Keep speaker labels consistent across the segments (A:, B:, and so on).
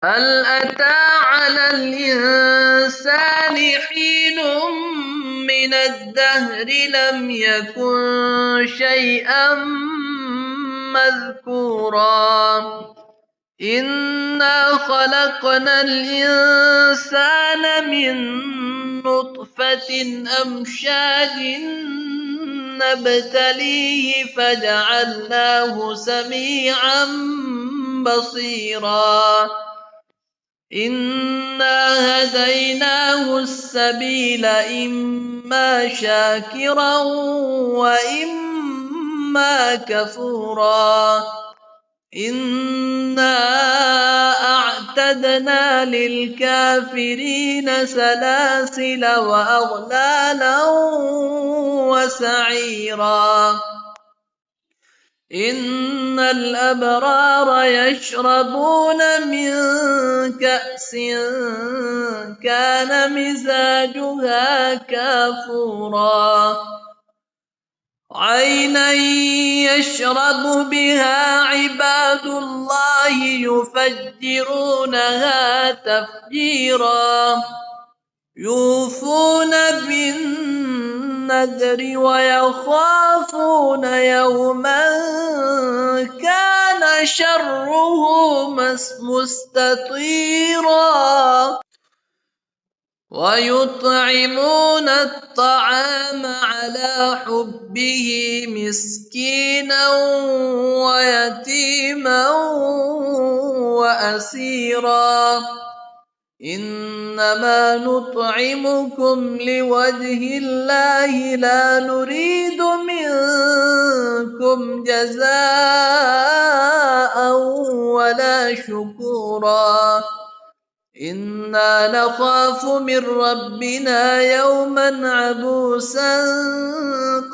A: هل أتى على الإنسان حين من الدهر لم يكن شيئا مذكورا إنا خلقنا الإنسان من نطفة أمشاج نبتليه فجعلناه سميعا بصيرا إنا هديناه السبيل إما شاكرا وإما كفورا إنا أعتدنا للكافرين سلاسل وأغلالا وسعيرا إن الأبرار يشربون من كأس كان مزاجها كافورا عينا يشرب بها عباد الله يفجرونها تفجيرا يوفون بالنذر ويخافون يوما كان شره مستطيرا ويطعمون الطعام على حبه مسكينا ويتيما وأسيرا إنما نطعمكم لوجه الله لا نريد منكم جزاء ولا شكورا إنا نخاف من ربنا يوما عبوسا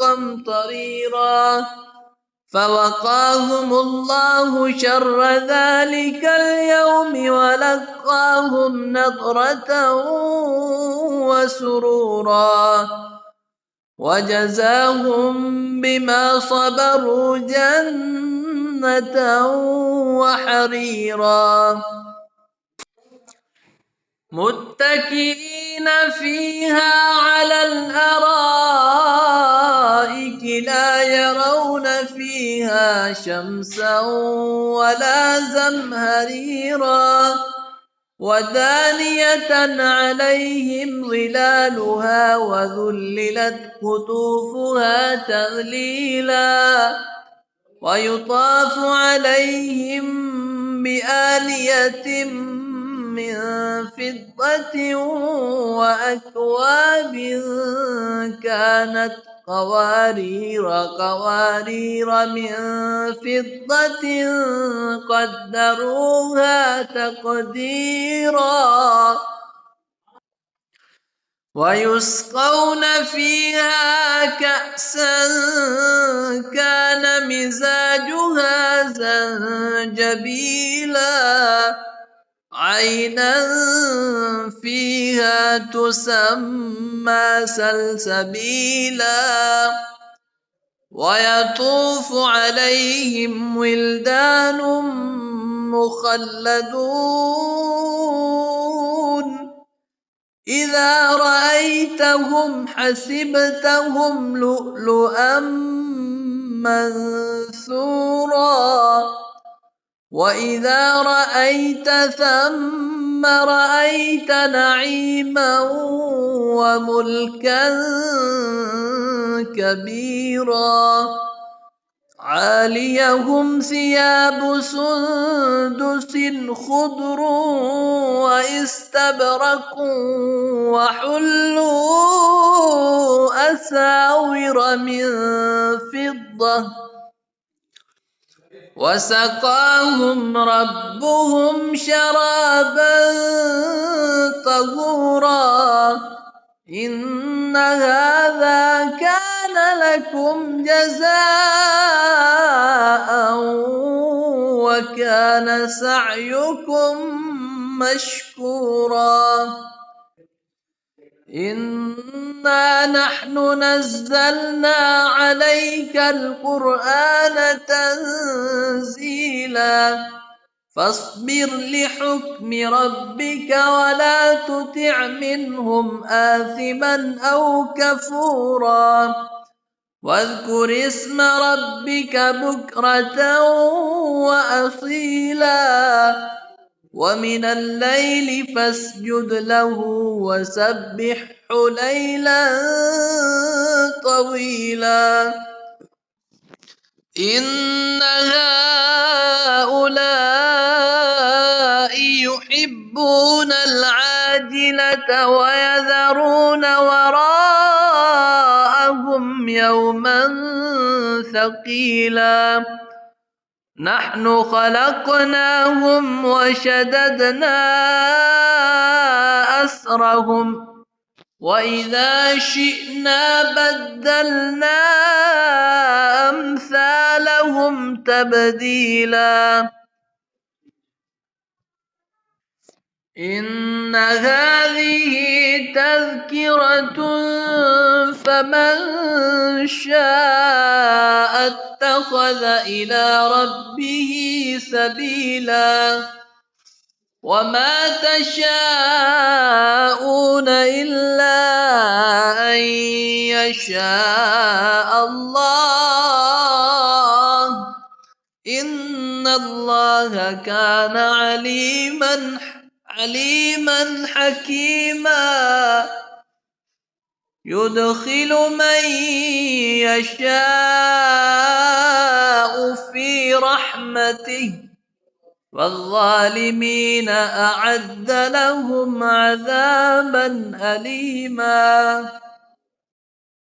A: قمطريرا فوقاهم الله شر ذلك اليوم ولقاهم نضرة وسرورا وجزاهم بما صبروا جنة وحريرا متكئين فيها على الأرائك لا يرون فيها شمسا ولا زمهريرا ودانية عليهم ظلالها وذللت قطوفها تذليلا ويطاف عليهم بآنية من فضة وأكواب كانت قوارير من فضة قدروها تقديرا ويسقون فيها كأسا كان مزاجها زنجبيلا عينا فيها تسمى سلسبيلا ويطوف عليهم ولدان مخلدون إذا رأيتهم حسبتهم لؤلؤا منثورا وإذا رأيت ثم رأيت نعيما وملكا كبيرا عاليهم ثياب سندس خضر واستبرق وحلوا أساور من فضة وسقاهم ربهم شرابا طهورا إن هذا كان لكم جزاء وكان سعيكم مشكورا إنا نحن نزلنا عليك القرآن تنزيلا فاصبر لحكم ربك ولا تطع منهم آثما أو كفورا واذكر اسم ربك بكرة وأصيلا ومن الليل فاسجد له وسبحه ليلا طويلا إن هؤلاء يحبون العاجلة ويذرون وراءهم يوما ثقيلا نحن خلقناهم وشددنا أسرهم وإذا شئنا بدلنا أمثالهم تبديلا إن هذه تذكرة فمن شاء اتخذ إلى ربه سبيلا وما تشاءون إلا أن يشاء الله إن الله كان عليما حكيما يدخل من يشاء في رحمته والظالمين أعد لهم عذابا أليما